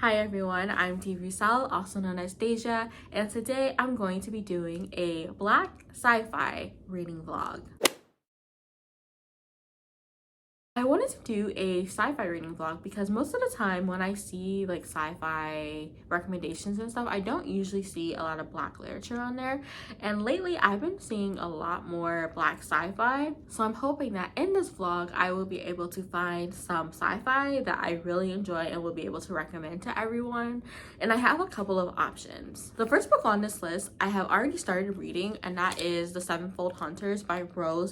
Hi everyone, I'm TV Sal, also known as Deja, and today I'm going to be doing a black sci-fi reading vlog. I wanted to do a sci-fi reading vlog because most of the time when I see like sci-fi recommendations and stuff, I don't usually see a lot of black literature on there. And lately I've been seeing a lot more black sci-fi. So I'm hoping that in this vlog, I will be able to find some sci-fi that I really enjoy and will be able to recommend to everyone. And I have a couple of options. The first book on this list, I have already started reading, and that is The Sevenfold Hunters by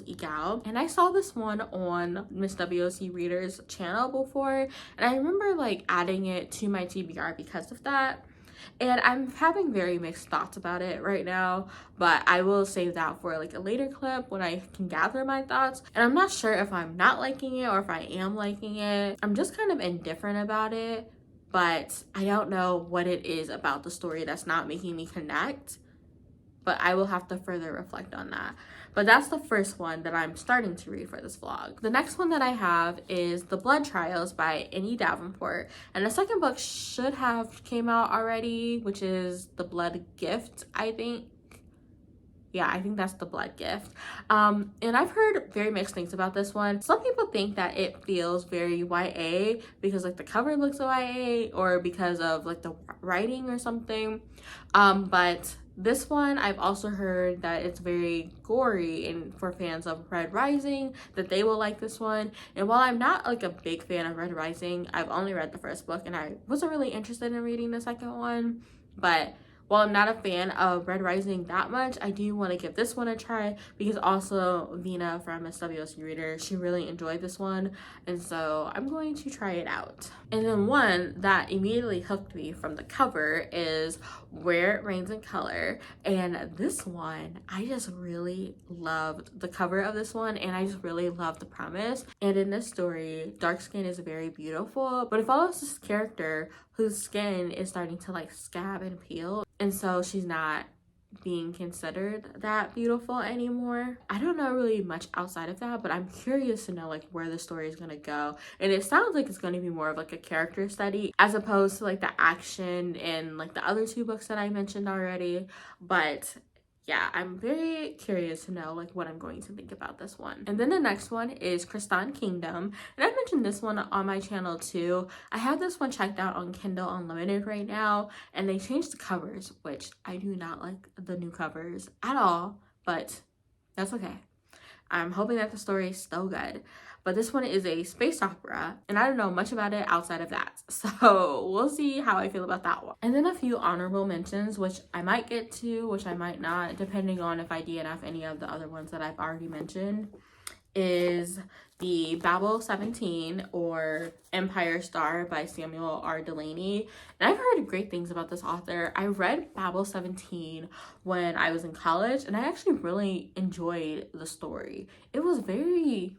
Egal. And I saw this one on Miss WOC Readers channel before, and I remember like adding it to my TBR because of that. And I'm having very mixed thoughts about it right now, but I will save that for like a later clip when I can gather my thoughts. And I'm not sure if I'm not liking it or if I am liking it. I'm just kind of indifferent about it, but I don't know what it is about the story that's not making me connect. But I will have to further reflect on that. But that's the first one that I'm starting to read for this vlog. The next one that I have is The Blood Trials by Davenport. And the second book should have came out already, which is The Blood Gift, I think. Yeah, I think that's The Blood Gift. And I've heard very mixed things about this one. Some people think that it feels very YA because like the cover looks YA, or because of like the writing or something. But this one, I've also heard that it's very gory, and for fans of Red Rising, that they will like this one. And while I'm not like a big fan of Red Rising, I've only read the first book and I wasn't really interested in reading the second one. But while I'm not a fan of Red Rising that much, I do want to give this one a try because also Vina from SWOC Reader, she really enjoyed this one, and so I'm going to try it out. And then one that immediately hooked me from the cover is Where It Rains in Color, and this one, I just really loved the cover of this one, and I just really loved the premise. And in this story, dark skin is very beautiful, but it follows this character whose skin is starting to like scab and peel, and so she's not being considered that beautiful anymore. I don't know really much outside of that, but I'm curious to know like where the story is gonna go. And it sounds like it's gonna be more of like a character study as opposed to like the action in like the other two books that I mentioned already. But yeah, I'm very curious to know like what I'm going to think about this one. And then the next one is Crestahn Kingdom, and I've mentioned this one on my channel too. I have this one checked out on Kindle Unlimited right now, and they changed the covers, which I do not like the new covers at all, but that's okay. I'm hoping that the story is still good. But this one is a space opera, and I don't know much about it outside of that. So we'll see how I feel about that one. And then a few honorable mentions, which I might get to, which I might not, depending on if I DNF any of the other ones that I've already mentioned, is the Babel 17 or Empire Star by Samuel R. Delaney. And I've heard great things about this author. I read Babel 17 when I was in college, and I actually really enjoyed the story. It was very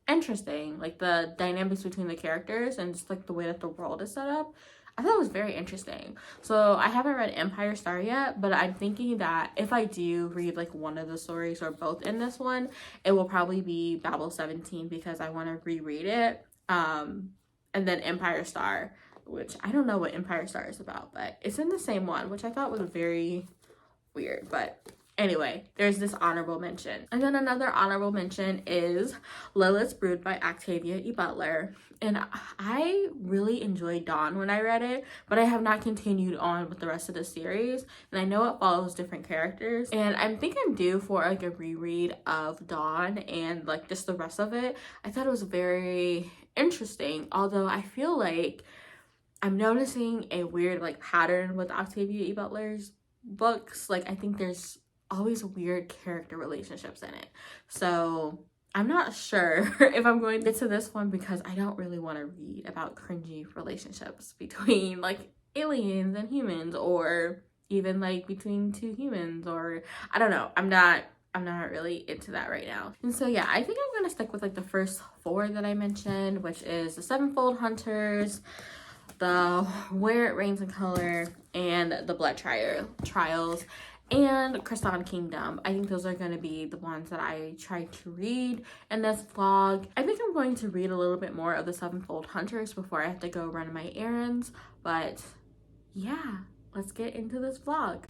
interesting, like the dynamics between the characters and just like the way that the world is set up. I thought it was very interesting. So I haven't read Empire Star yet, but I'm thinking that if I do read like one of the stories or both in this one, it will probably be Babel 17 because I want to reread it. And then Empire Star, which I don't know what Empire Star is about, but it's in the same one, which I thought was very weird. But anyway, there's this honorable mention. And then another honorable mention is Lilith's Brood by Octavia E. Butler. And I really enjoyed Dawn when I read it, but I have not continued on with the rest of the series. And I know it follows different characters. And I think I'm due for like a reread of Dawn and like just the rest of it. I thought it was very interesting, although I feel like I'm noticing a weird like pattern with Octavia E. Butler's books. Like I think there's always weird character relationships in it, so I'm not sure if I'm going to get to this one because I don't really want to read about cringy relationships between like aliens and humans, or even like between two humans, or I don't know. I'm not really into that right now. And so yeah, I think I'm gonna stick with like the first four that I mentioned, which is the Sevenfold Hunters, the Where It Rains in Color, and the Blood Trials. and Crestahn Kingdom. I think those are going to be the ones that I try to read in this vlog. I think I'm going to read a little bit more of the Sevenfold Hunters before I have to go run my errands, but yeah, let's get into this vlog.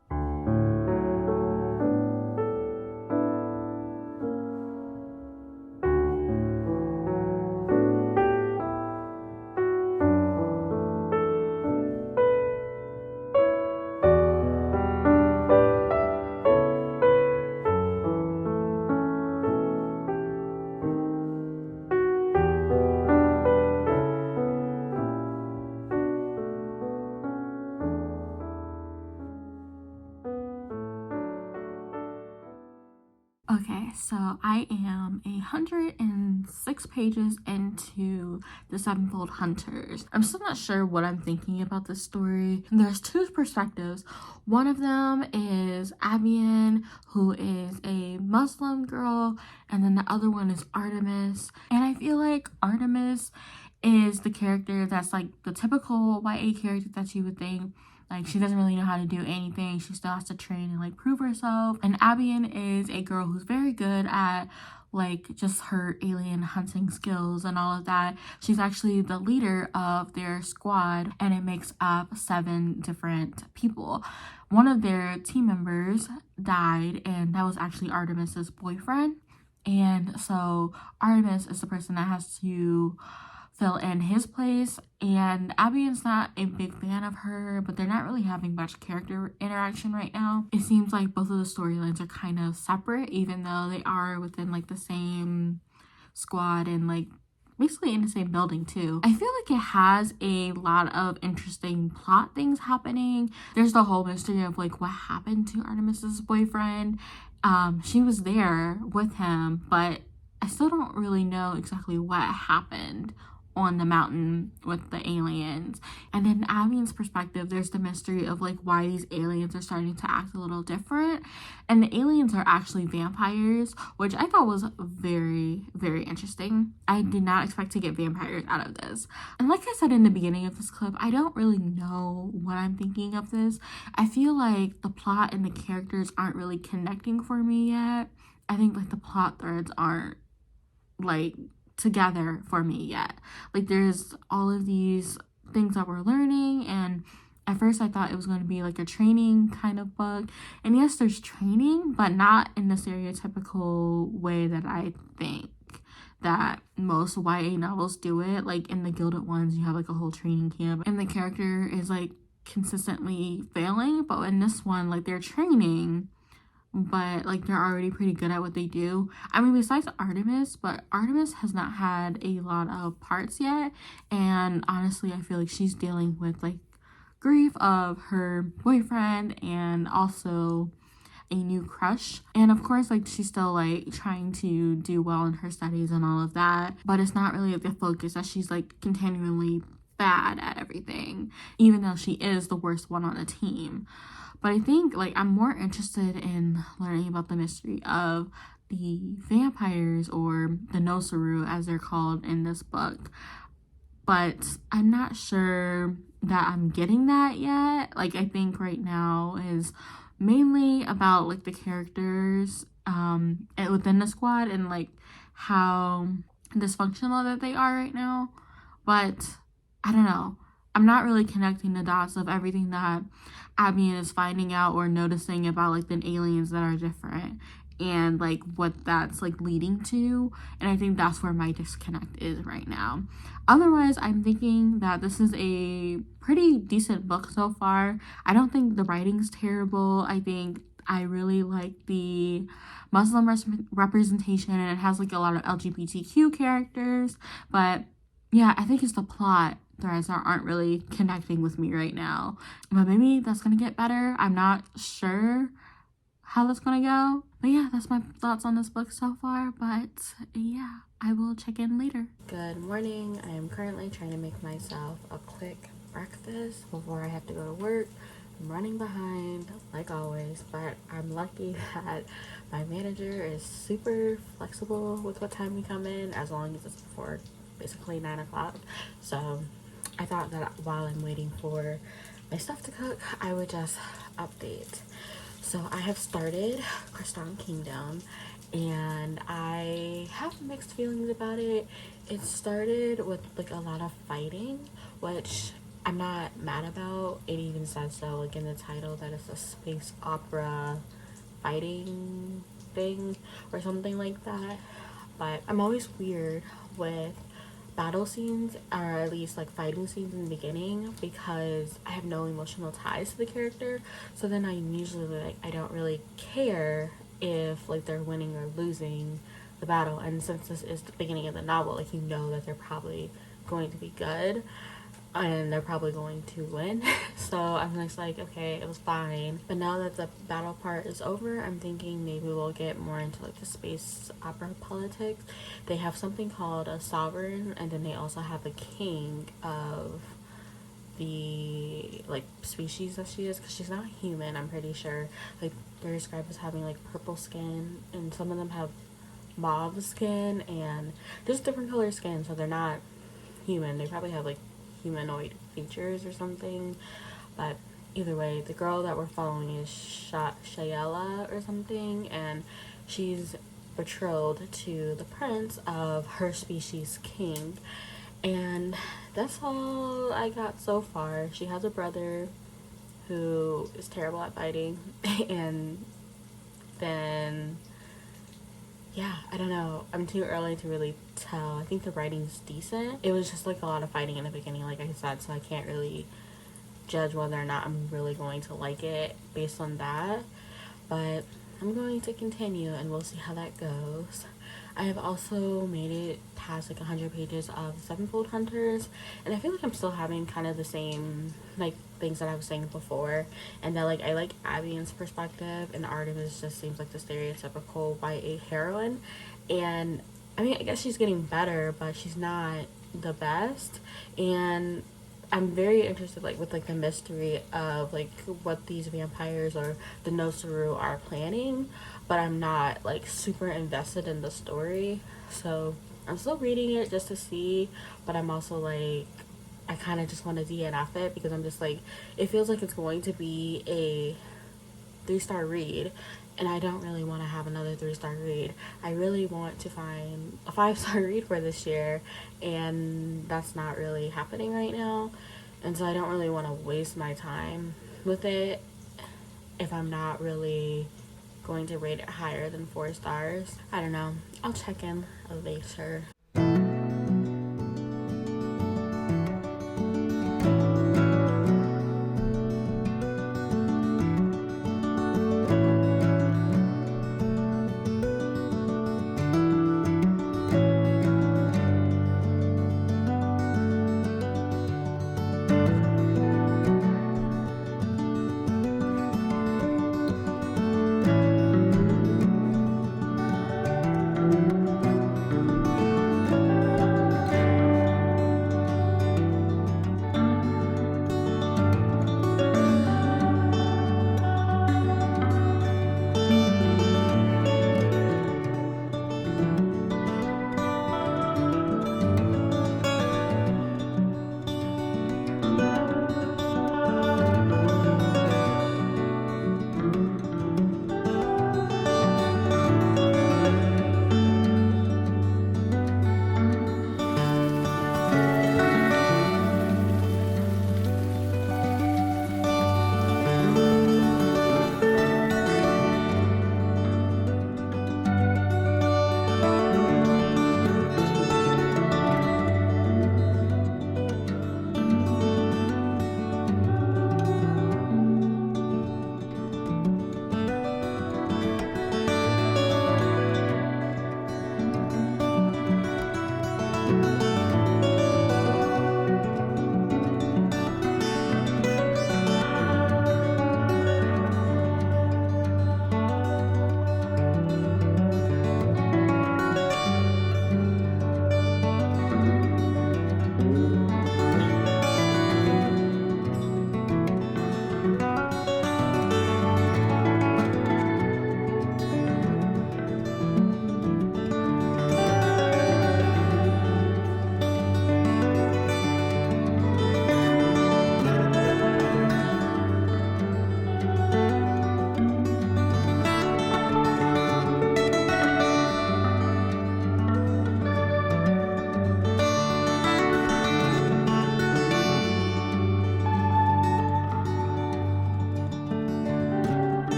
Okay, so I am 106 pages into the Sevenfold Hunters. I'm still not sure what I'm thinking about this story. There's two perspectives. One of them is Abian, who is a Muslim girl, and then the other one is Artemis. And I feel like Artemis is the character that's like the typical YA character that you would think. Like, she doesn't really know how to do anything. She still has to train and like prove herself. And Abian is a girl who's very good at like just her alien hunting skills and all of that. She's actually the leader of their squad, and it makes up 7 different people. One of their team members died, and that was actually Artemis's boyfriend. And so Artemis is the person that has to fill in his place, and Abian's not a big fan of her, but they're not really having much character interaction right now. It seems like both of the storylines are kind of separate, even though they are within like the same squad and like basically in the same building too. I feel like it has a lot of interesting plot things happening. There's the whole mystery of like what happened to Artemis's boyfriend. She was there with him, but I still don't really know exactly what happened on the mountain with the aliens. And in Abian's perspective, there's the mystery of like why these aliens are starting to act a little different, and the aliens are actually vampires, which I thought was very, very interesting. I did not expect to get vampires out of this. And like I said in the beginning of this clip, I don't really know what I'm thinking of this. I feel like the plot and the characters aren't really connecting for me yet. I think like the plot threads aren't like together for me yet. Like, there's all of these things that we're learning, and at first I thought it was going to be like a training kind of book, and yes, there's training, but not in the stereotypical way that I think that most YA novels do it. Like in the Gilded Ones, you have like a whole training camp and the character is like consistently failing, but in this one, like they're training, but like they're already pretty good at what they do. I mean, besides Artemis, but Artemis has not had a lot of parts yet, and honestly I feel like she's dealing with like grief of her boyfriend and also a new crush, and of course like she's still like trying to do well in her studies and all of that, but it's not really like the focus that she's like continually bad at everything, even though she is the worst one on the team. But I think like I'm more interested in learning about the mystery of the vampires, or the Nosaru as they're called in this book. But I'm not sure that I'm getting that yet. Like, I think right now is mainly about like the characters within the squad and like how dysfunctional that they are right now. But I don't know. I'm not really connecting the dots of everything that Abian is finding out or noticing about like the aliens that are different and like what that's like leading to, and I think that's where my disconnect is right now. Otherwise, I'm thinking that this is a pretty decent book so far. I don't think the writing's terrible. I think I really like the Muslim representation, and it has like a lot of LGBTQ characters, but yeah, I think it's the plot threads that aren't really connecting with me right now. But maybe that's gonna get better. I'm not sure how that's gonna go. But yeah, that's my thoughts on this book so far. But yeah, I will check in later. Good morning. I am currently trying to make myself a quick breakfast before I have to go to work. I'm running behind like always, but I'm lucky that my manager is super flexible with what time we come in, as long as it's before basically 9 o'clock. So I thought that while I'm waiting for my stuff to cook, I would just update. So I have started Crestahn Kingdom, and I have mixed feelings about it. It started with like a lot of fighting, which I'm not mad about. It even says so like in the title that it's a space opera fighting thing or something like that. But I'm always weird with battle scenes, or at least like fighting scenes in the beginning, because I have no emotional ties to the character. So then I'm usually like, I don't really care if like they're winning or losing the battle. And since this is the beginning of the novel, like you know that they're probably going to be good and they're probably going to win. So I'm just like, okay, it was fine. But now that the battle part is over, I'm thinking maybe we'll get more into like the space opera politics. They have something called a sovereign, and then they also have a king of the like species that she is, because she's not human, I'm pretty sure. Like they're described as having like purple skin, and some of them have mauve skin, and just different color skin, so they're not human. They probably have like humanoid features or something. But either way, the girl that we're following is Shayela or something, and she's betrothed to the prince of her species king. And that's all I got so far. She has a brother who is terrible at fighting, and then yeah, I don't know. I'm too early to really tell. I think the writing's decent. It was just like a lot of fighting in the beginning, like I said, so I can't really judge whether or not I'm really going to like it based on that. But I'm going to continue and we'll see how that goes. I have also made it past like 100 pages of Sevenfold Hunters, and I feel like I'm still having kind of the same like things that I was saying before, and that like I like Abian's perspective, and Artemis just seems like the stereotypical YA heroine. And I mean, I guess she's getting better, but she's not the best. And I'm very interested like with like the mystery of like what these vampires or the Nosaru are planning, but I'm not like super invested in the story. So I'm still reading it just to see, but I'm also like, I kind of just want to DNF it, because I'm just like, it feels like it's going to be a 3-star read, and I don't really want to have another 3-star read. I really want to find a 5-star read for this year, and that's not really happening right now. And so I don't really want to waste my time with it if I'm not really going to rate it higher than 4 stars. I don't know. I'll check in later.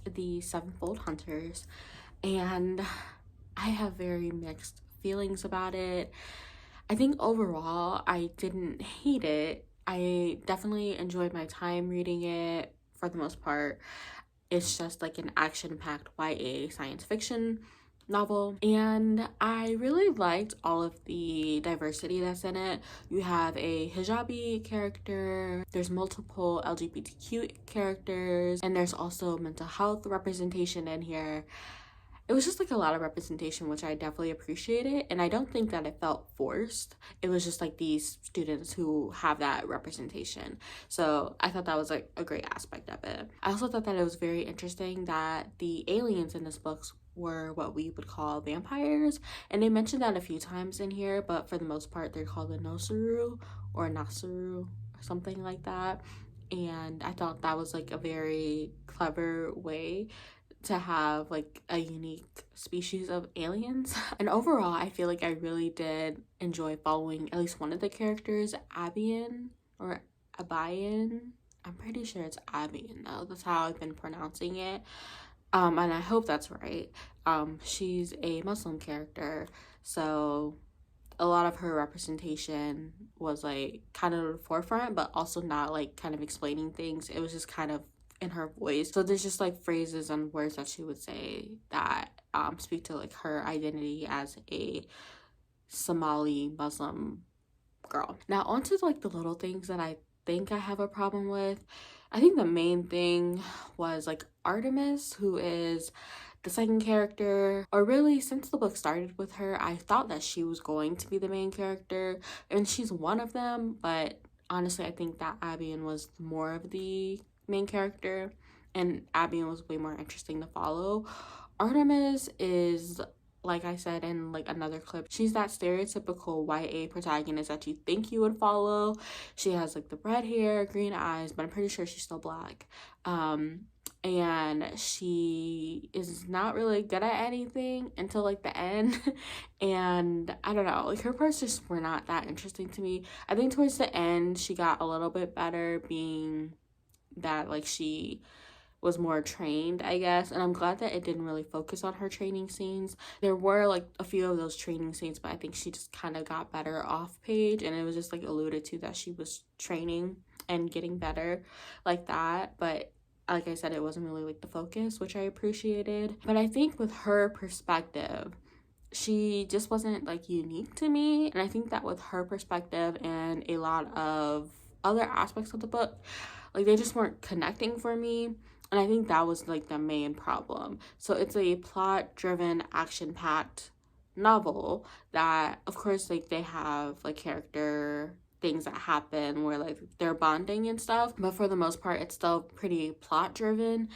the Sevenfold Hunters, and I have very mixed feelings about it. I think overall I didn't hate it. I definitely enjoyed my time reading it for the most part. It's just like an action-packed YA science fiction novel, and I really liked all of the diversity that's in it. You have a hijabi character, there's multiple LGBTQ characters, and there's also mental health representation in here. It was just like a lot of representation, which I definitely appreciated, and I don't think that it felt forced. It was just like these students who have that representation, so I thought that was like a great aspect of it. I also thought that it was very interesting that the aliens in this book were what we would call vampires, and they mentioned that a few times in here, but for the most part they're called the Nosuru or Nasuru or something like that. And I thought that was like a very clever way to have like a unique species of aliens. And overall I feel like I really did enjoy following at least one of the characters, Abian or Abayan. I'm pretty sure it's Abian though, that's how I've been pronouncing it, and I hope that's right. She's a Muslim character, so a lot of her representation was like kind of the forefront, but also not like kind of explaining things. It was just kind of in her voice. So there's just like phrases and words that she would say that speak to like her identity as a Somali Muslim girl. Now onto like the little things that I think I have a problem with. I think the main thing was like Artemis, who is the second character, or really since the book started with her, I thought that she was going to be the main character, and she's one of them, but honestly I think that Abian was more of the main character, and Abian was way more interesting to follow. Artemis is, like I said in like another clip, she's that stereotypical YA protagonist that you think you would follow. She has like the red hair, green eyes, but I'm pretty sure she's still black. And she is not really good at anything until like the end. And I don't know, like her parts just were not that interesting to me. I think towards the end she got a little bit better, being that like she was more trained, I guess, and I'm glad that it didn't really focus on her training scenes. There were like a few of those training scenes, but I think she just kind of got better off page, and it was just like alluded to that she was training and getting better like that, but like I said, it wasn't really like the focus, which I appreciated. But I think with her perspective, she just wasn't like unique to me, and I think that with her perspective and a lot of other aspects of the book, like they just weren't connecting for me. And I think that was like the main problem. So it's a plot driven, action packed novel that of course like they have like character things that happen where like they're bonding and stuff, but for the most part it's still pretty plot driven.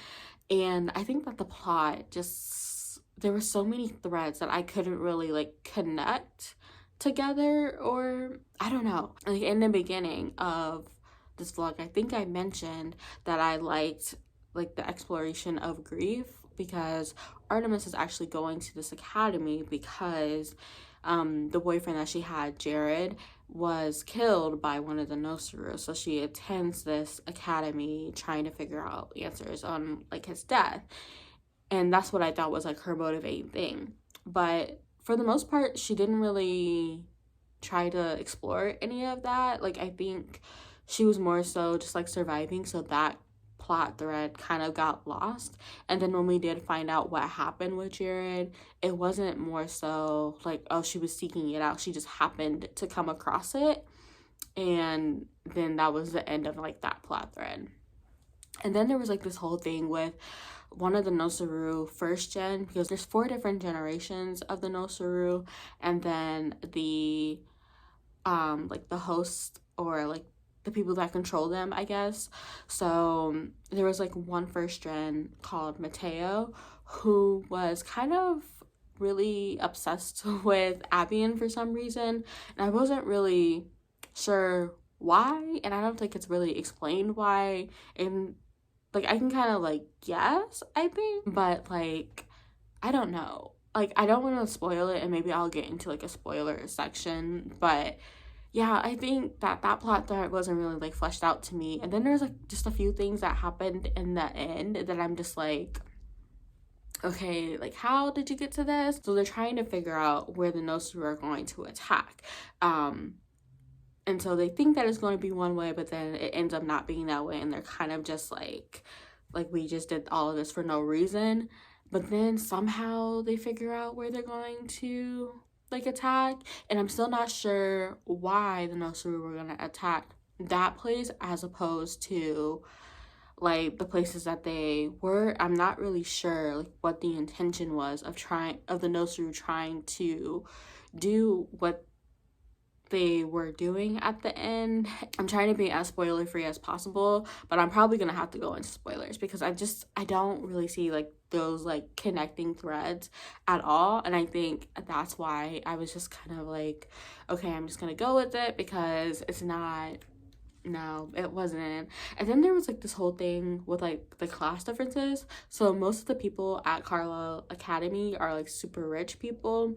And I think that the plot just, there were so many threads that I couldn't really like connect together, or I don't know. Like in the beginning of this vlog I think I mentioned that I liked like the exploration of grief, because Artemis is actually going to this academy because the boyfriend that she had, Jared, was killed by one of the Nosuru. So she attends this academy trying to figure out answers on like his death, and that's what I thought was like her motivating thing. But for the most part she didn't really try to explore any of that. Like I think she was more so just like surviving, so that plot thread kind of got lost. And then when we did find out what happened with Jared, it wasn't more so like, oh, she was seeking it out, she just happened to come across it, and then that was the end of like that plot thread. And then there was like this whole thing with one of the Nosuru first gen, because there's 4 different generations of the Nosuru, and then the like the host, or like the people that control them, I guess. So there was like one first gen called Mateo who was kind of really obsessed with Abian for some reason, and I wasn't really sure why, and I don't think it's really explained why. And like I can kind of like guess, I think, but like I don't know, like I don't want to spoil it, and maybe I'll get into like a spoiler section, but yeah, I think that plot thread wasn't really like fleshed out to me. And then there's like just a few things that happened in the end that I'm just like, okay, like, how did you get to this? So they're trying to figure out where the Nosaru are going to attack. And so they think that it's going to be one way, but then it ends up not being that way, and they're kind of just like we just did all of this for no reason. But then somehow they figure out where they're going to like attack, and I'm still not sure why the Nosaru were going to attack that place as opposed to like the places that they were. I'm not really sure like what the intention was of the Nosaru trying to do what they were doing at the end. I'm trying to be as spoiler free as possible, but I'm probably gonna have to go into spoilers because I don't really see like those like connecting threads at all, and I think that's why I was just kind of like, okay, I'm just gonna go with it because it's not, no, it wasn't. And then there was like this whole thing with like the class differences. So most of the people at Carlisle Academy are like super rich people,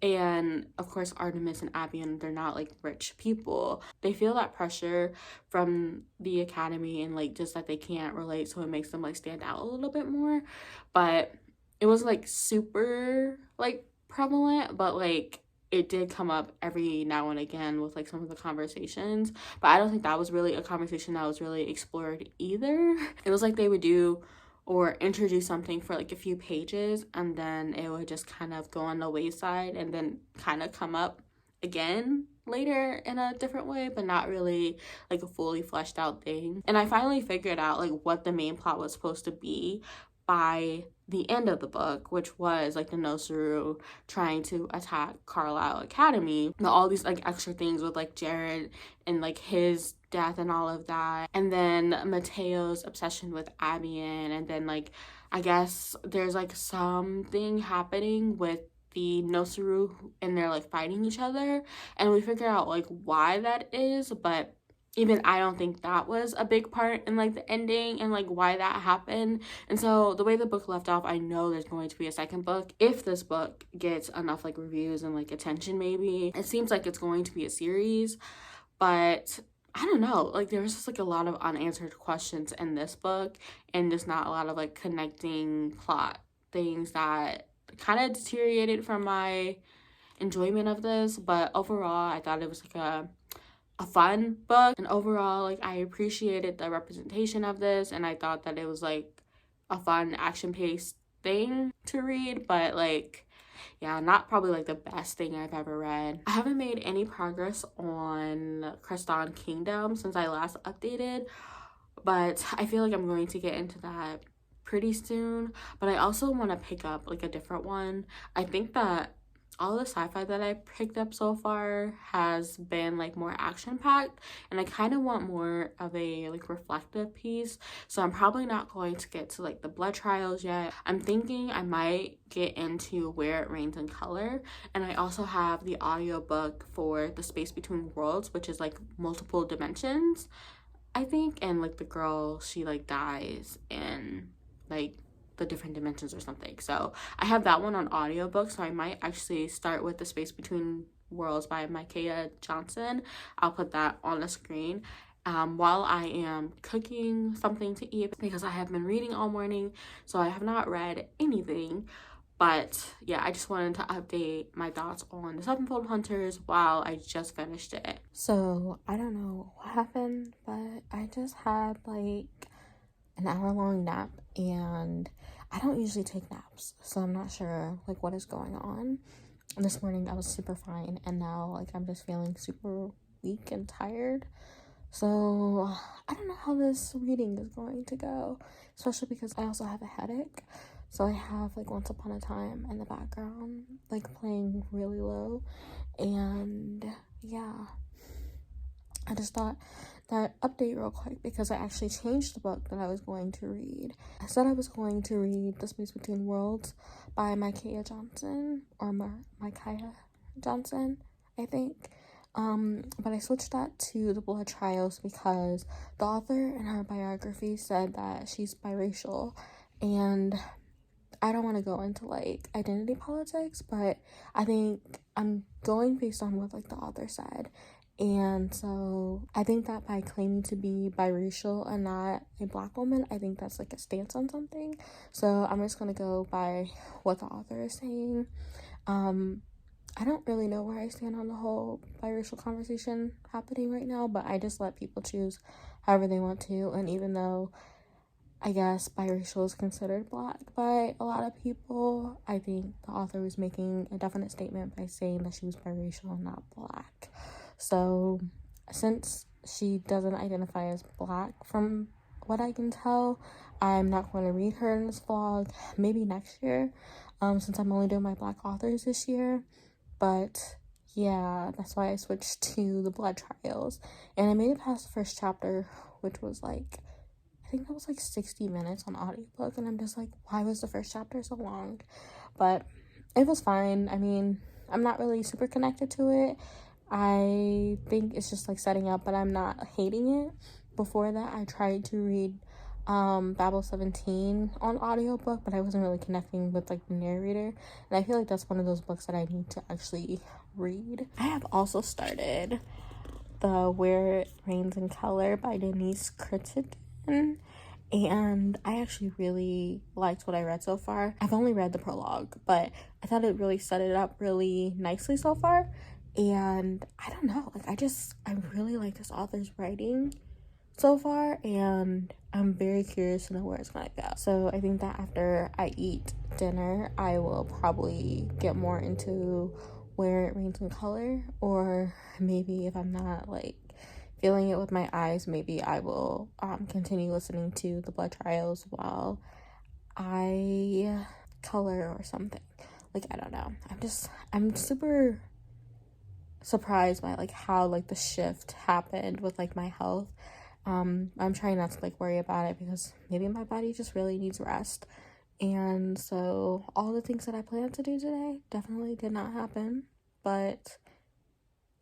and of course Artemis and Abian, they're not like rich people. They feel that pressure from the academy and like just that they can't relate, so it makes them like stand out a little bit more. But it was like super like prevalent, but like it did come up every now and again with like some of the conversations, but I don't think that was really a conversation that was really explored either. It was like they would do or introduce something for like a few pages, and then it would just kind of go on the wayside and then kind of come up again later in a different way, but not really like a fully fleshed out thing. And I finally figured out like what the main plot was supposed to be by the end of the book, which was like the Nosaru trying to attack Carlisle Academy. Now, all these like extra things with like Jared and like his death and all of that, and then Mateo's obsession with Abian, and then like I guess there's like something happening with the Nosaru and they're like fighting each other, and we figure out like why that is, but even I don't think that was a big part in like the ending and like why that happened. And so the way the book left off, I know there's going to be a second book if this book gets enough like reviews and like attention. Maybe it seems like it's going to be a series, but I don't know, like there was just like a lot of unanswered questions in this book, and just not a lot of like connecting plot things that kind of deteriorated from my enjoyment of this. But overall I thought it was like a fun book, and overall like I appreciated the representation of this, and I thought that it was like a fun action-paced thing to read, but like yeah, not probably like the best thing I've ever read. I haven't made any progress on Crestahn Kingdom since I last updated, but I feel like I'm going to get into that pretty soon. But I also want to pick up like a different one. I think that all the sci-fi that I picked up so far has been like more action-packed, and I kind of want more of a like reflective piece, so I'm probably not going to get to like the blood trials yet. I'm thinking I might get into Where It Rains in Color, and I also have the audiobook for The Space Between Worlds, which is like multiple dimensions, I think, and like the girl, she like dies in like the different dimensions or something. So I have that one on audiobook, so I might actually start with The Space Between Worlds by Micaiah Johnson. I'll put that on the screen while I am cooking something to eat, because I have been reading all morning, so I have not read anything. But yeah, I just wanted to update my thoughts on the Sevenfold Hunters while I just finished it. So I don't know what happened, but I just had like an hour-long nap, and I don't usually take naps, so I'm not sure like what is going on. This morning I was super fine, and now like I'm just feeling super weak and tired. So I don't know how this reading is going to go, especially because I also have a headache. So I have like Once Upon a Time in the background like playing really low, and yeah, I just thought that update real quick because I actually changed the book that I was going to read. I said I was going to read The Space Between Worlds by Micaiah Johnson, or Micaiah Johnson, I think. But I switched that to The Blood Trials because the author in her biography said that she's biracial, and I don't want to go into like identity politics, but I think I'm going based on what like the author said. And so I think that by claiming to be biracial and not a Black woman, I think that's like a stance on something. So I'm just gonna go by what the author is saying. I don't really know where I stand on the whole biracial conversation happening right now, but I just let people choose however they want to. And even though I guess biracial is considered Black by a lot of people, I think the author was making a definite statement by saying that she was biracial and not Black. So since she doesn't identify as Black from what I can tell, I'm not going to read her in this vlog. Maybe next year, since I'm only doing my Black authors this year. But yeah, that's why I switched to the blood trials. And I made it past the first chapter, which was like, I think that was like 60 minutes on audiobook. And I'm just like, why was the first chapter so long? But it was fine. I mean, I'm not really super connected to it. I think it's just like setting up, but I'm not hating it. Before that, I tried to read Babel 17 on audiobook, but I wasn't really connecting with like the narrator, and I feel like that's one of those books that I need to actually read. I have also started the Where It Rains in Color by Denise Crittendon, and I actually really liked what I read so far. I've only read the prologue, but I thought it really set it up really nicely so far. And I don't know, like I really like this author's writing so far, and I'm very curious to know where it's gonna go. So I think that after I eat dinner, I will probably get more into Where It Rains in Color, or maybe if I'm not like feeling it with my eyes, maybe I will continue listening to the blood trials while I color or something. Like, I don't know, I'm super surprised by like how like the shift happened with like my health. I'm trying not to like worry about it because maybe my body just really needs rest. And so all the things that I planned to do today definitely did not happen. But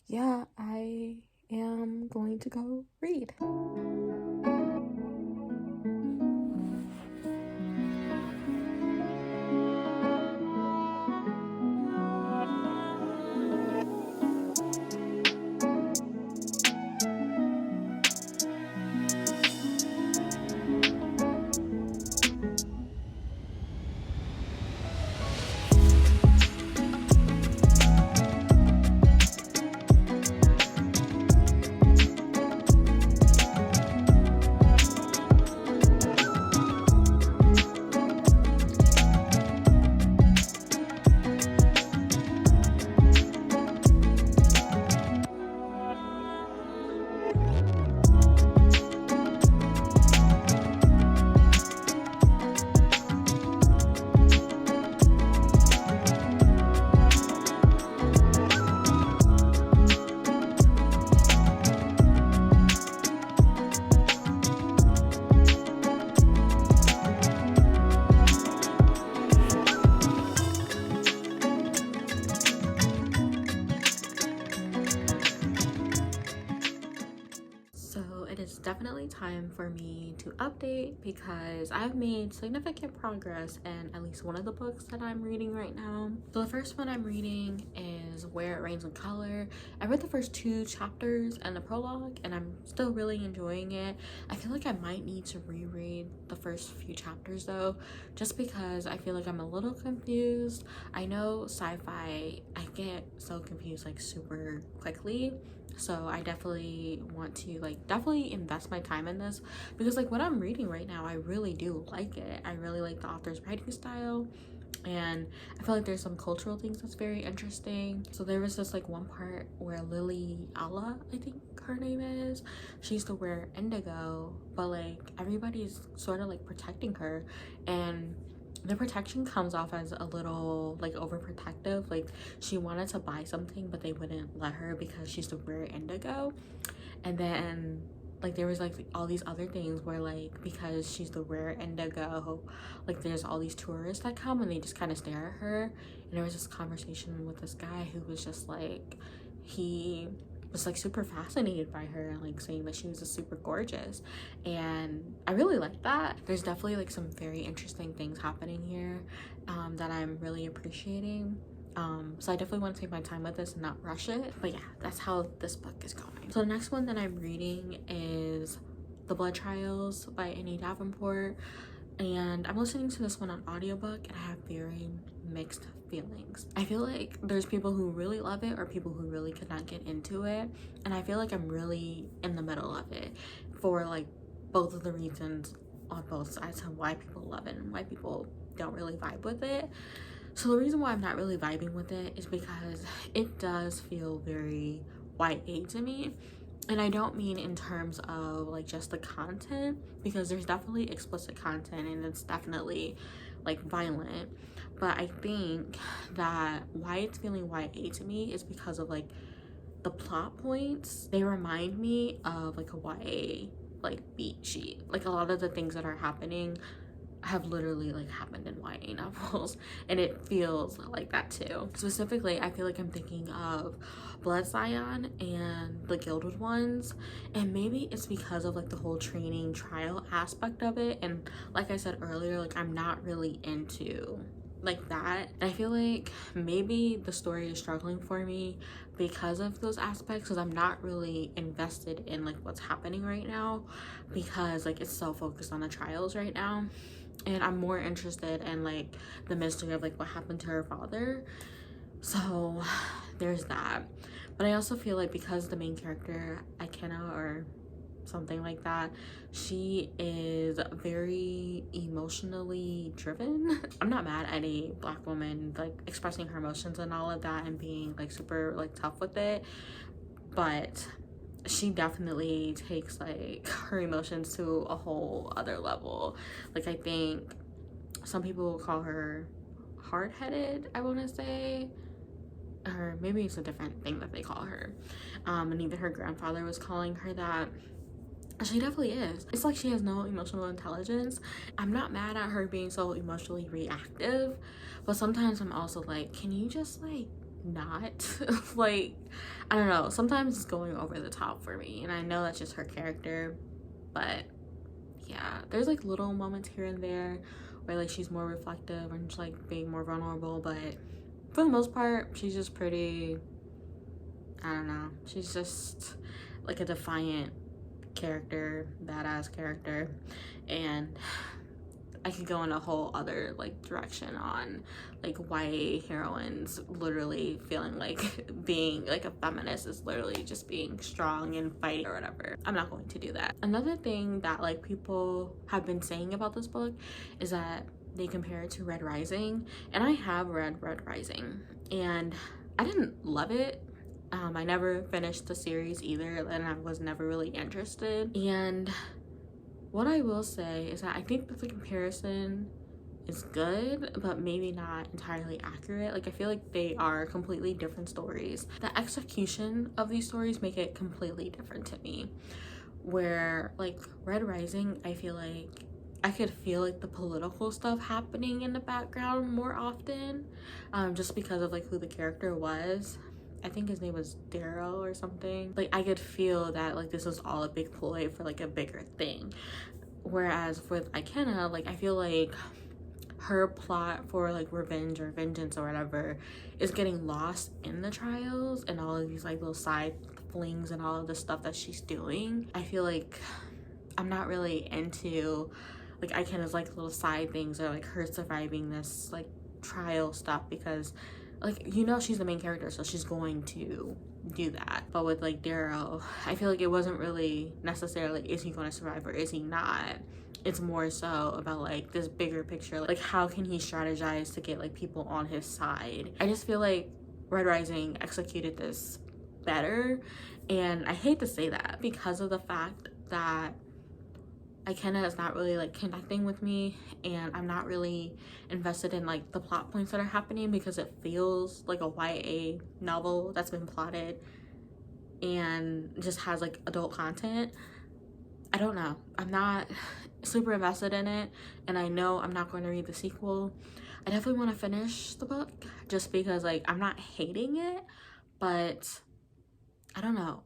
yeah, I am going to go read. Definitely time for me to update because I've made significant progress in at least one of the books that I'm reading right now. So the first one I'm reading is Where It Rains in Color. I read the first 2 chapters and the prologue, and I'm still really enjoying it. I feel like I might need to reread the first few chapters though, just because I feel like I'm a little confused. I know sci-fi, I get so confused like super quickly. So I definitely want to like definitely invest my time in this because like what I'm reading right now, I really do like it. I really like the author's writing style, and I feel like there's some cultural things that's very interesting. So there was this like one part where Lily Allah, I think her name is, she used to wear indigo, but like everybody's sort of like protecting her, and the protection comes off as a little like overprotective. Like she wanted to buy something but they wouldn't let her because she's to wear indigo. And then like there was like all these other things where like because she's the rare indigo, like there's all these tourists that come and they just kind of stare at her. And there was this conversation with this guy who was just like, he was like super fascinated by her, like saying that she was just super gorgeous, and I really like that. There's definitely like some very interesting things happening here that I'm really appreciating. So I definitely want to take my time with this and not rush it. But yeah, that's how this book is going. So the next one that I'm reading is The Blood Trials by Davenport, and I'm listening to this one on audiobook, and I have very mixed feelings. I feel like there's people who really love it or people who really could not get into it, and I feel like I'm really in the middle of it for like both of the reasons on both sides of why people love it and why people don't really vibe with it. So the reason why I'm not really vibing with it is because it does feel very YA to me. And I don't mean in terms of like just the content, because there's definitely explicit content and it's definitely like violent. But I think that why it's feeling YA to me is because of like the plot points. They remind me of like a YA like beat sheet. Like a lot of the things that are happening have literally like happened in YA novels, and it feels like that too. Specifically, I feel like I'm thinking of Blood Scion and The Gilded Ones, and maybe it's because of like the whole training trial aspect of it, and like I said earlier, like I'm not really into like that. And I feel like maybe the story is struggling for me because of those aspects, because I'm not really invested in like what's happening right now, because like it's so focused on the trials right now, and I'm more interested in like the mystery of like what happened to her father. So there's that. But I also feel like because the main character, Ikenna or something like that, she is very emotionally driven. I'm not mad at a Black woman like expressing her emotions and all of that and being like super like tough with it, but she definitely takes like her emotions to a whole other level. Like I think some people will call her hard-headed, I want to say, or maybe it's a different thing that they call her, and even her grandfather was calling her that. She definitely is. It's like she has no emotional intelligence. I'm not mad at her being so emotionally reactive, but sometimes I'm also like, can you just like not like, I don't know, sometimes it's going over the top for me, and I know that's just her character. But yeah, there's like little moments here and there where like she's more reflective and just like being more vulnerable, but for the most part she's just pretty, I don't know, she's just like a defiant character, badass character. And I could go in a whole other like direction on like YA heroines literally feeling like being like a feminist is literally just being strong and fighting or whatever. I'm not going to do that. Another thing that like people have been saying about this book is that they compare it to Red Rising, and I have read Red Rising and I didn't love it. I never finished the series either, and I was never really interested. And what I will say is that I think that the comparison is good, but maybe not entirely accurate. Like I feel like they are completely different stories. The execution of these stories make it completely different to me. Where like Red Rising, I feel like I could feel like the political stuff happening in the background more often, just because of like who the character was. I think his name was Daryl or something. Like I could feel that like this was all a big ploy for like a bigger thing. Whereas with Ikenna, like I feel like her plot for like revenge or vengeance or whatever is getting lost in the trials and all of these like little side flings and all of the stuff that she's doing. I feel like I'm not really into like Ikenna's like little side things or like her surviving this like trial stuff, because like, you know, she's the main character, so she's going to do that. But with like Daryl, I feel like it wasn't really necessarily is he going to survive or is he not. It's more so about like this bigger picture, like how can he strategize to get like people on his side. I just feel like Red Rising executed this better, and I hate to say that because of the fact that Ikenna is not really like connecting with me, and I'm not really invested in like the plot points that are happening because it feels like a YA novel that's been plotted and just has like adult content. I don't know, I'm not super invested in it, and I know I'm not going to read the sequel. I definitely want to finish the book just because like I'm not hating it, but I don't know,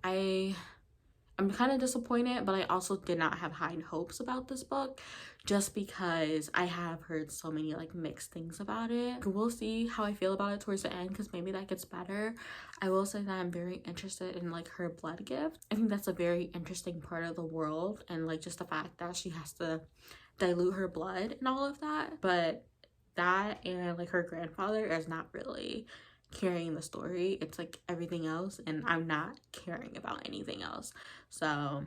I'm kind of disappointed, but I also did not have high hopes about this book just because I have heard so many like mixed things about it. We'll see how I feel about it towards the end, because maybe that gets better. I will say that I'm very interested in like her blood gift. I think that's a very interesting part of the world, and like just the fact that she has to dilute her blood and all of that. But that and like her grandfather is not really carrying the story. It's like everything else, and I'm not caring about anything else. So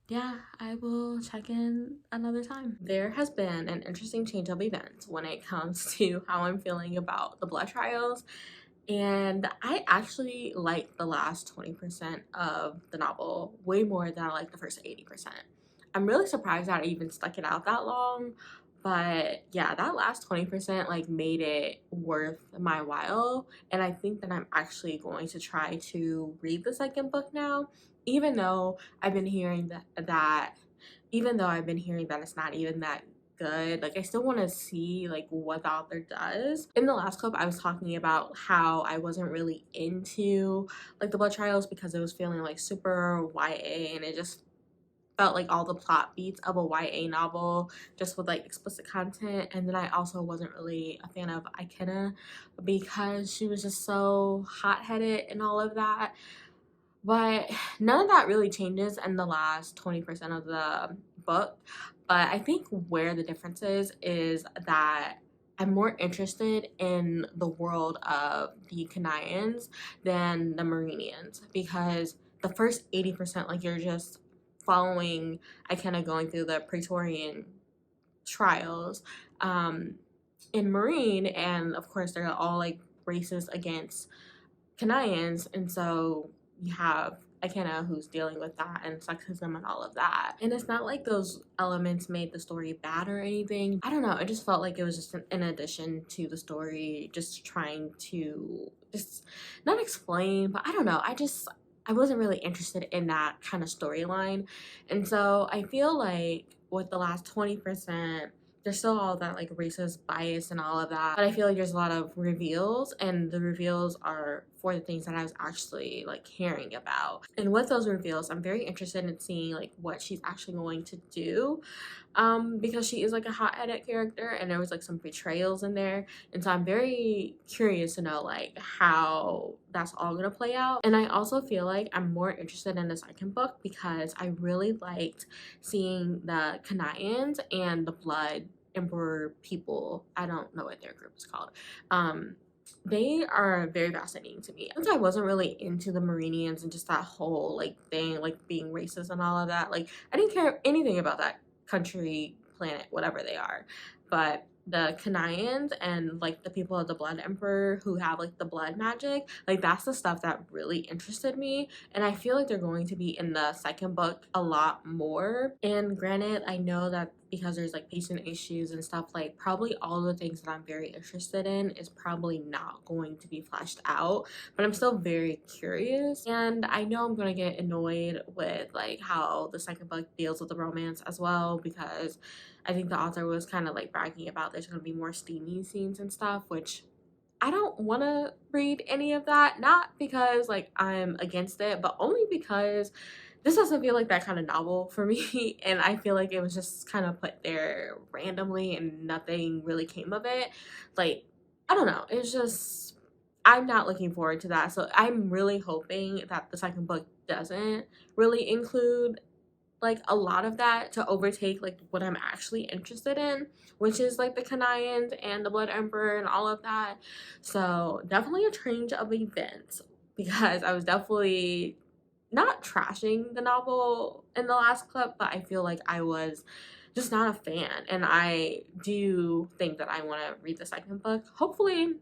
yeah, I will check in another time. There has been an interesting change of events when it comes to how I'm feeling about the blood trials. And I actually like the last 20% of the novel way more than I like the first 80%. I'm really surprised that I even stuck it out that long. But yeah, that last 20% like made it worth my while. And I think that I'm actually going to try to read the second book now, even though I've been hearing even though I've been hearing that it's not even that good. Like I still want to see like what the author does. In the last clip I was talking about how I wasn't really into like the blood trials because it was feeling like super YA, and it just felt like all the plot beats of a YA novel just with like explicit content. And then I also wasn't really a fan of Ikena because she was just so hot-headed and all of that. But none of that really changes in the last 20% of the book. But I think where the difference is that I'm more interested in the world of the Canaians than the Marinians, because the first 80%, like you're just following, I kind of going through the Praetorian trials in Marine, and of course they're all like racist against Canaians, and so you have Ikena who's dealing with that and sexism and all of that. And it's not like those elements made the story bad or anything. I don't know, it just felt like it was just an addition to the story, just trying to just not explain, but I don't know. I wasn't really interested in that kind of storyline. And so I feel like with the last 20%, there's still all that like racist bias and all of that, but I feel like there's a lot of reveals, and the reveals are for the things that I was actually like caring about. And with those reveals, I'm very interested in seeing like what she's actually going to do, because she is like a hot-headed character, and there was like some betrayals in there, and so I'm very curious to know like how that's all gonna play out. And I also feel like I'm more interested in the second book because I really liked seeing the Canaians and the Blood Emperor people. I don't know what their group is called. They are very fascinating to me. Since I wasn't really into the Marinians and just that whole like thing, like being racist and all of that, like I didn't care anything about that country, planet, whatever they are. But the Canaians and like the people of the Blood Emperor who have like the blood magic, like that's the stuff that really interested me, and I feel like they're going to be in the second book a lot more. And granted, I know that because there's like patient issues and stuff, like probably all the things that I'm very interested in is probably not going to be fleshed out, but I'm still very curious. And I know I'm gonna get annoyed with like how the second book deals with the romance as well, because I think the author was kind of like bragging about there's gonna be more steamy scenes and stuff, which I don't want to read any of that. Not because like I'm against it, but only because this doesn't feel like that kind of novel for me. And I feel like it was just kind of put there randomly and nothing really came of it. Like, I don't know. It's just, I'm not looking forward to that. So I'm really hoping that the second book doesn't really include like a lot of that to overtake like what I'm actually interested in, which is like the Canaians and the Blood Emperor and all of that. So definitely a change of events, because I was definitely not trashing the novel in the last clip, but I feel like I was just not a fan, and I do think that I want to read the second book. Hopefully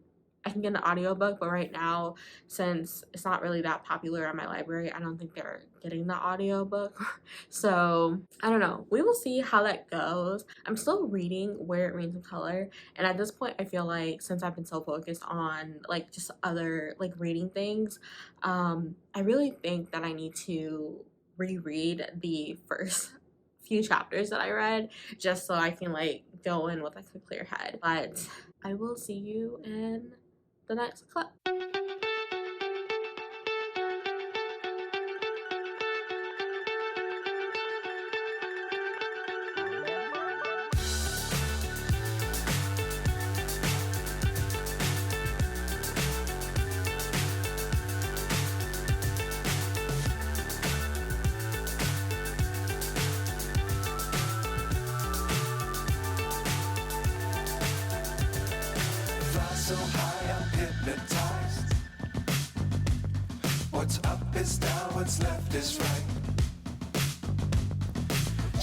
I can get an audiobook, but right now, since it's not really that popular at my library, I don't think they're getting the audiobook. So I don't know. We will see how that goes. I'm still reading Where It Rains in Color, and at this point I feel like since I've been so focused on like just other like reading things, I really think that I need to reread the first few chapters that I read, just so I can like go in with like a clear head. But I will see you in the next clip.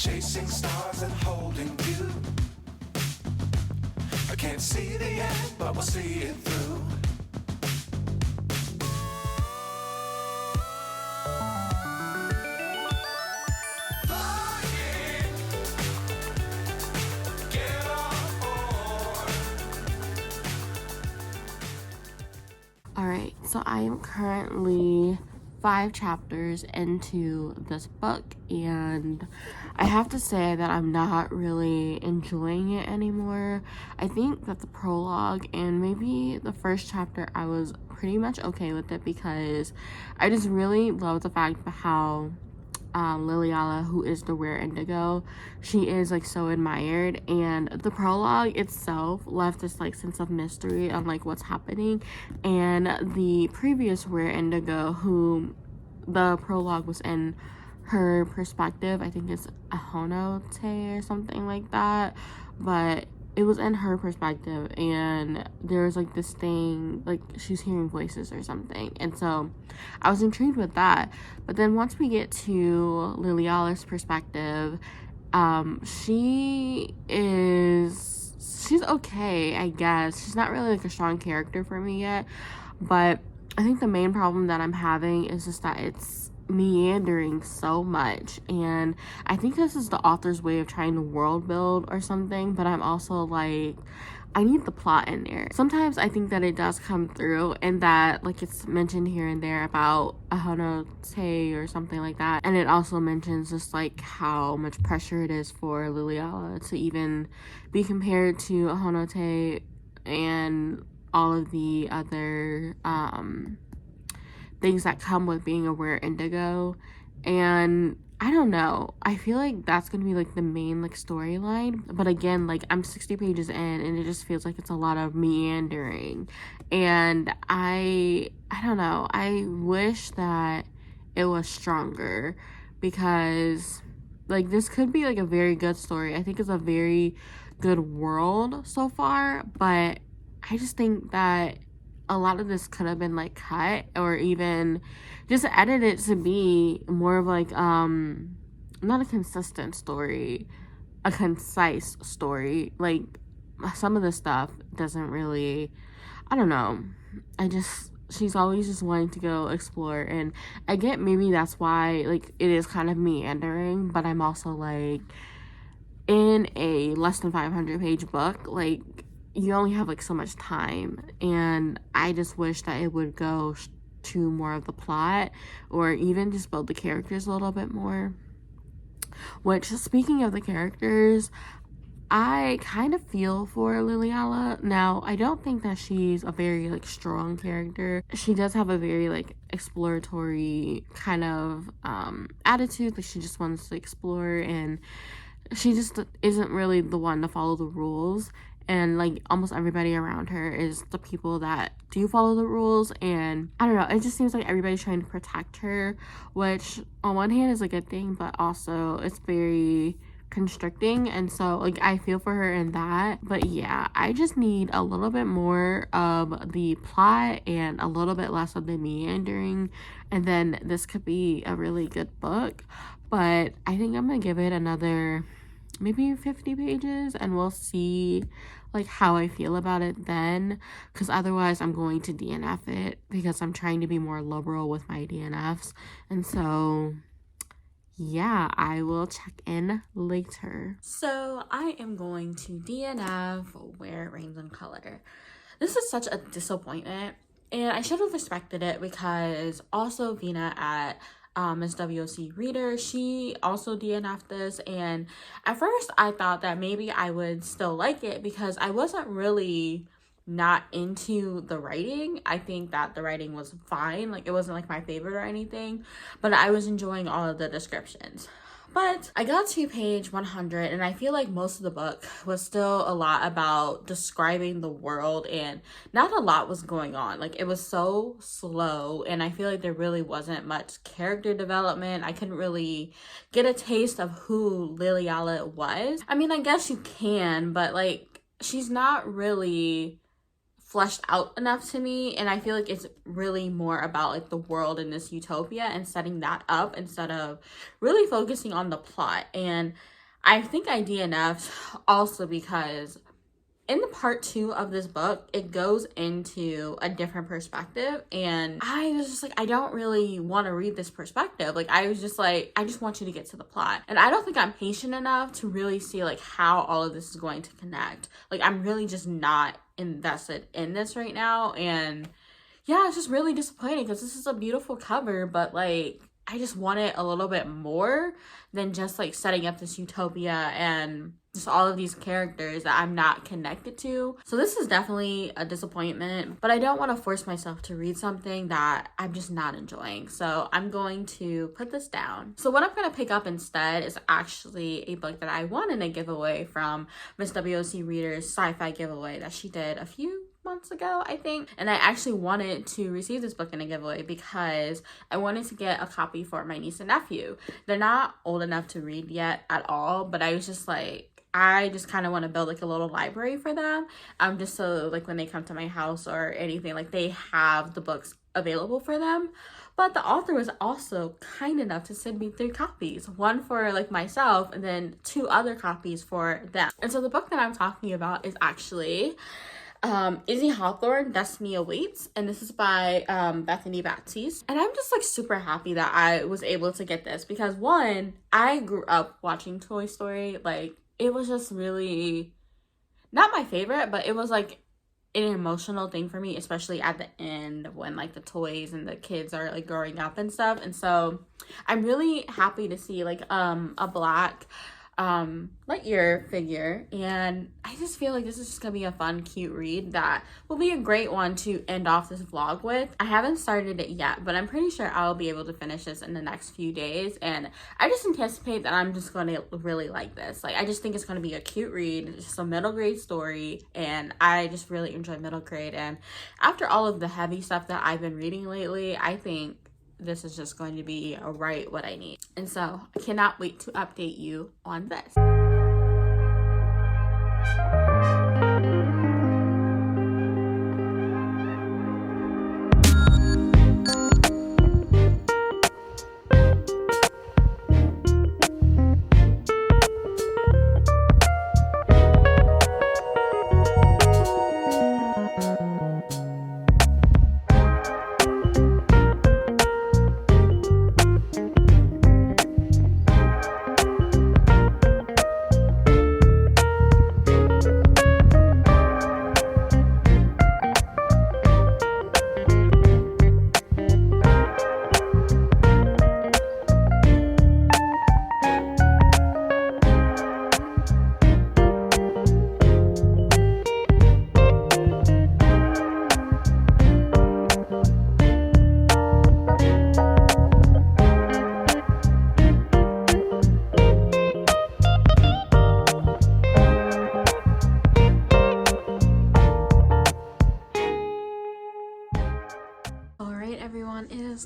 chasing stars and holding you. I can't see the end, but we'll see it through. Alright, so I am currently 5 chapters into this book, and I have to say that I'm not really enjoying it anymore. I think that the prologue and maybe the first chapter, I was pretty much okay with it because I just really love the fact of how Liliala, who is the rare indigo, she is like so admired, and the prologue itself left this like sense of mystery on like what's happening. And the previous rare indigo, who the prologue was in her perspective, I think it's Ahonote or something like that, but it was in her perspective, and there was like this thing, like she's hearing voices or something, and so I was intrigued with that. But then once we get to Liliala's perspective, she's okay, I guess. She's not really like a strong character for me yet, but I think the main problem that I'm having is just that it's meandering so much, and I think this is the author's way of trying to world build or something, but I'm also like, I need the plot in there. Sometimes I think that it does come through, and that like it's mentioned here and there about Ahonote or something like that, and it also mentions just like how much pressure it is for Liliala to even be compared to Ahonote and all of the other things that come with being a rare indigo. And I don't know, I feel like that's gonna be like the main like storyline, but again, like I'm 60 pages in and it just feels like it's a lot of meandering, and I don't know, I wish that it was stronger, because like this could be like a very good story. I think it's a very good world so far, but I just think that a lot of this could have been like cut or even just edited to be more of like not a consistent story, a concise story. Like some of the stuff doesn't really, I don't know, she's always just wanting to go explore, and I get maybe that's why like it is kind of meandering, but I'm also like, in a less than 500 page book, like you only have like so much time, and I just wish that it would go to more of the plot, or even just build the characters a little bit more. Which, speaking of the characters, I kind of feel for Liliala. Now, I don't think that she's a very like strong character. She does have a very like exploratory kind of attitude, like she just wants to explore, and she just isn't really the one to follow the rules, and like almost everybody around her is the people that do follow the rules. And I don't know, it just seems like everybody's trying to protect her, which on one hand is a good thing, but also it's very constricting, and so like I feel for her in that. But yeah, I just need a little bit more of the plot and a little bit less of the meandering, and then this could be a really good book. But I think I'm gonna give it another maybe 50 pages, and we'll see like how I feel about it then, because otherwise I'm going to DNF it, because I'm trying to be more liberal with my DNFs. And so yeah, I will check in later. So I am going to DNF Where It Rains in Color. This is such a disappointment, and I should have respected it, because also Vina at Miss WOC Reader, she also DNF'd this, and at first I thought that maybe I would still like it, because I wasn't really not into the writing. I think that the writing was fine, like it wasn't like my favorite or anything, but I was enjoying all of the descriptions. But I got to page 100, and I feel like most of the book was still a lot about describing the world, and not a lot was going on. Like it was so slow, and I feel like there really wasn't much character development. I couldn't really get a taste of who Liliala was. I mean, I guess you can, but like she's not really fleshed out enough to me, and I feel like it's really more about like the world in this utopia and setting that up instead of really focusing on the plot. And I think I DNF'd also because in the part 2 of this book, it goes into a different perspective, and I was just like, I don't really want to read this perspective. Like, I was just like, I just want you to get to the plot. And I don't think I'm patient enough to really see like how all of this is going to connect. Like, I'm really just not invested in this right now, and yeah, it's just really disappointing because this is a beautiful cover, but like I just wanted a little bit more than just like setting up this utopia and just all of these characters that I'm not connected to. So this is definitely a disappointment, but I don't want to force myself to read something that I'm just not enjoying. So I'm going to put this down. So what I'm going to pick up instead is actually a book that I won in a giveaway from Miss WOC Reader's sci-fi giveaway that she did a few months ago, I think. And I actually wanted to receive this book in a giveaway because I wanted to get a copy for my niece and nephew. They're not old enough to read yet at all, but I was just like, I just kind of want to build like a little library for them, just so like when they come to my house or anything, like they have the books available for them. But the author was also kind enough to send me 3 copies, one for like myself and then 2 other copies for them. And so the book that I'm talking about is actually Izzy Hawthorne, Destiny Awaits, and this is by Bethany Baptiste. And I'm just like super happy that I was able to get this because, one, I grew up watching Toy Story. Like, it was just really not my favorite, but it was like an emotional thing for me, especially at the end when like the toys and the kids are like growing up and stuff. And so I'm really happy to see like a Black Lightyear figure, and I just feel like this is just gonna be a fun, cute read that will be a great one to end off this vlog with. I haven't started it yet, but I'm pretty sure I'll be able to finish this in the next few days, and I just anticipate that I'm just gonna really like this. Like, I just think it's gonna be a cute read. It's just a middle grade story, and I just really enjoy middle grade, and after all of the heavy stuff that I've been reading lately, I think this is just going to be right what I need. And so I cannot wait to update you on this.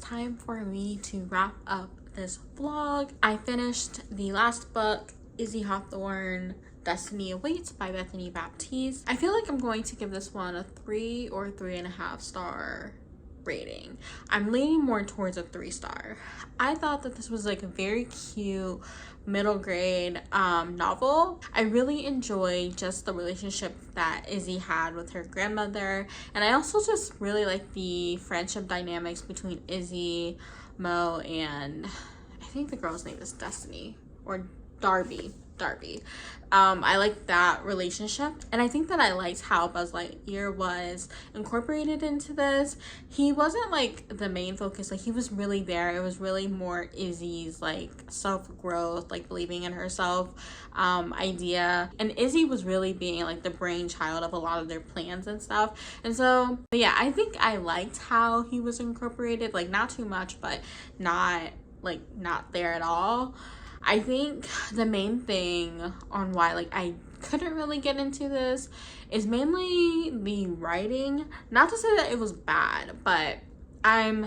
Time for me to wrap up this vlog. I finished the last book, Izzy Hawthorne, Destiny Awaits by Bethany Baptiste. I feel like I'm going to give this one a 3 or 3.5 star rating. I'm leaning more towards a 3-star. I thought that this was like a very cute middle grade novel. I really enjoyed just the relationship that Izzy had with her grandmother, and I also just really like the friendship dynamics between Izzy, Mo, and I think the girl's name is Destiny or Darby. I like that relationship, and I think that I liked how Buzz Lightyear was incorporated into this. He wasn't like the main focus, like he was really there. It was really more Izzy's like self-growth, like believing in herself idea, and Izzy was really being like the brainchild of a lot of their plans and stuff. And so, but yeah, I think I liked how he was incorporated, like not too much, but not there at all. I think the main thing on why like I couldn't really get into this is mainly the writing. Not to say that it was bad, but I'm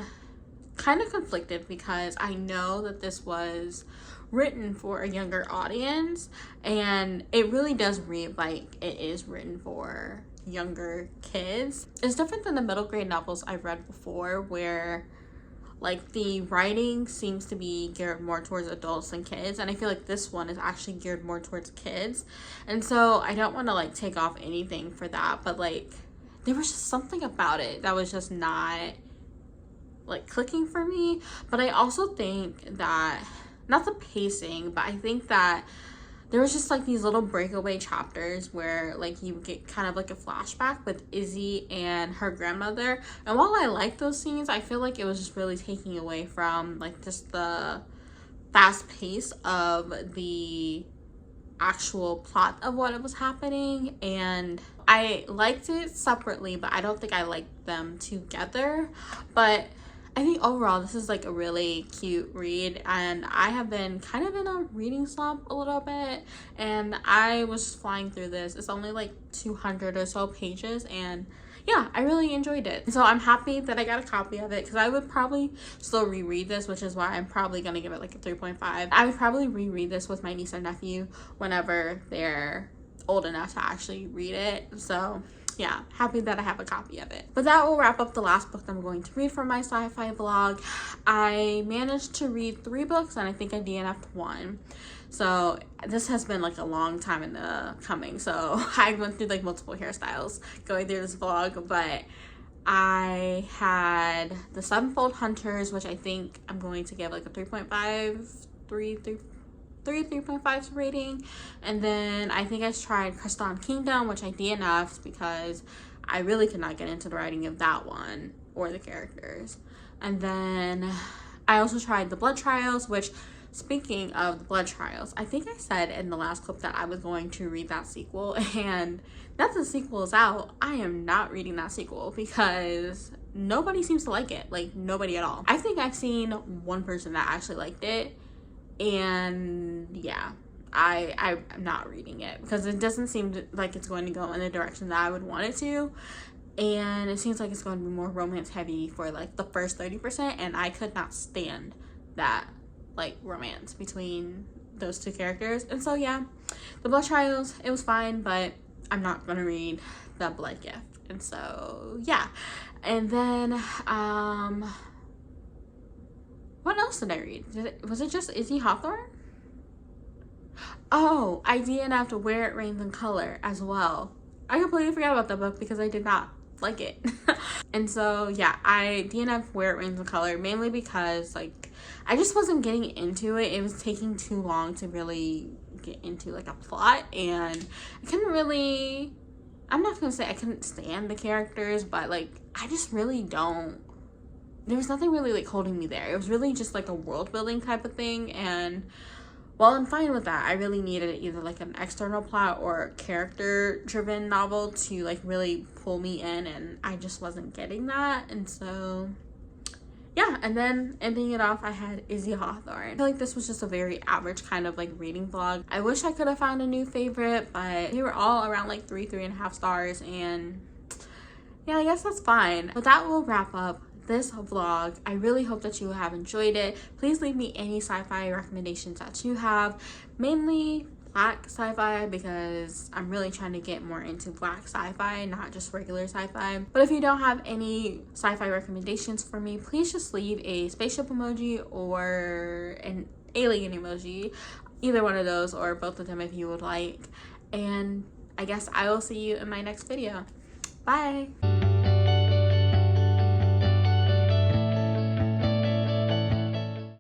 kind of conflicted because I know that this was written for a younger audience, and it really does read like it is written for younger kids. It's different than the middle grade novels I've read before, where like the writing seems to be geared more towards adults than kids, and I feel like this one is actually geared more towards kids. And so I don't want to like take off anything for that, but like there was just something about it that was just not like clicking for me. But I also think that, not the pacing, but I think that there was just like these little breakaway chapters where like you get kind of like a flashback with Izzy and her grandmother. And while I like those scenes, I feel like it was just really taking away from like just the fast pace of the actual plot of what was happening. And I liked it separately, but I don't think I liked them together. But I think overall this is like a really cute read, and I have been kind of in a reading slump a little bit, and I was flying through this. It's only like 200 or so pages, and yeah, I really enjoyed it. So I'm happy that I got a copy of it, because I would probably still reread this, which is why I'm probably gonna give it like a 3.5. I would probably reread this with my niece and nephew whenever they're old enough to actually read it. So yeah, happy that I have a copy of it. But that will wrap up the last book that I'm going to read for my sci-fi vlog. I managed to read 3 books, and I think I DNF'd 1. So this has been like a long time in the coming. So I went through like multiple hairstyles going through this vlog, but I had the Sevenfold Hunters, which I think I'm going to give like a 3.5 rating. And then I think I tried Crestahn Kingdom, which I DNF'd because I really could not get into the writing of that one or the characters. And then I also tried the Blood Trials, which, speaking of the Blood Trials, I think I said in the last clip that I was going to read that sequel, and now that the sequel is out, I am not reading that sequel because nobody seems to like it. Like, nobody at all. I think I've seen one person that actually liked it, and yeah, I'm not reading it because it doesn't seem like it's going to go in the direction that I would want it to. And it seems like it's going to be more romance heavy for like the first 30%, and I could not stand that like romance between those two characters. And so yeah, the Blood Trials, it was fine, but I'm not gonna read the Blood Gift. And so yeah, and then what else did I read? Was it just Izzy Hawthorne? Oh, I DNF'd Where It Rains in Color as well. I completely forgot about that book because I did not like it. And so yeah, I DNF'd Where It Rains in Color mainly because like I just wasn't getting into it. It was taking too long to really get into like a plot, and I couldn't really, I'm not gonna say I couldn't stand the characters, but like I just really don't, there was nothing really like holding me there. It was really just like a world building type of thing, and while I'm fine with that, I really needed either like an external plot or character driven novel to like really pull me in, and I just wasn't getting that. And so yeah, and then ending it off, I had Izzy Hawthorne. I feel like this was just a very average kind of like reading vlog. I wish I could have found a new favorite, but they were all around like 3.5 stars, and yeah, I guess that's fine. But that will wrap up this vlog. I really hope that you have enjoyed it. Please leave me any sci-fi recommendations that you have, mainly Black sci-fi, because I'm really trying to get more into Black sci-fi, not just regular sci-fi. But if you don't have any sci-fi recommendations for me, please just leave a spaceship emoji or an alien emoji, either one of those or both of them if you would like. And I guess I will see you in my next video. Bye.